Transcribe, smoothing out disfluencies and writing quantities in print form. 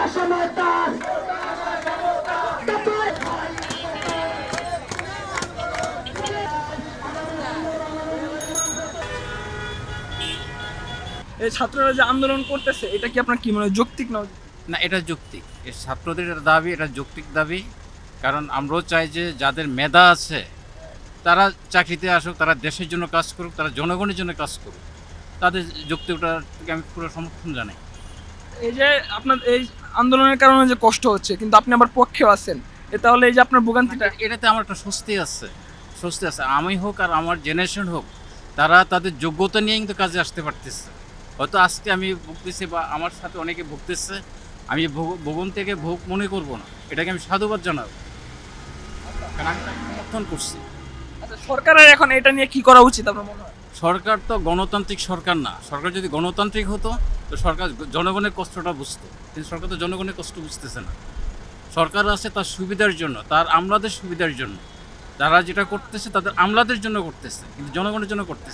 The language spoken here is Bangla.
এই ছাত্ররা যে আন্দোলন করতেছে এটা কি আপনার কি মনে হয় যৌক্তিক না? না, এটা যৌক্তিক। এই ছাত্রদের এটা দাবি, এটা যৌক্তিক দাবি। কারণ আমরাও চাই যে যাদের মেধা আছে তারা চাকরিতে আসুক, তারা দেশের জন্য কাজ করুক, তারা জনগণের জন্য কাজ করুক। তাদের যৌক্তিকতাকে আমি পুরো সমর্থন জানাই। এই যে আপনার এই আন্দোলনের কারণে যে কষ্ট হচ্ছে কিন্তু আপনি আবার পক্ষেও আছেন, এ তাহলে এই যে আপনার ভোগান্তিটা এটাতে আমার একটা স্বস্তি আছে, স্বস্তি আছে। আমি হোক আর আমার জেনারেশন হোক, তারা তাদের যোগ্যতা নিয়ে কিন্তু কাজে আসতে পারতেছে। হয়তো আজকে আমি ভুগতেছি বা আমার সাথে অনেকে ভুগতেছে, আমি ভোগন থেকে ভোগ মনে করব না, এটাকে আমি সাধুবাদ জানাবো, কারণ আমি তাকে সমর্থন করছি। আচ্ছা, সরকারের এখন এটা নিয়ে কি করা উচিত আপনার মনে হয়? সরকার তো গণতান্ত্রিক সরকার না। সরকার যদি গণতান্ত্রিক হতো তো সরকার জনগণের কষ্টটা বুঝতো, কিন্তু সরকার তো জনগণের কষ্ট বুঝতেছে না। সরকার আছে তার সুবিধার জন্য, তার আমলাদের সুবিধার জন্য। তারা যেটা করতেছে তাদের আমলাদের জন্য করতেছে, কিন্তু জনগণের জন্য করতেছে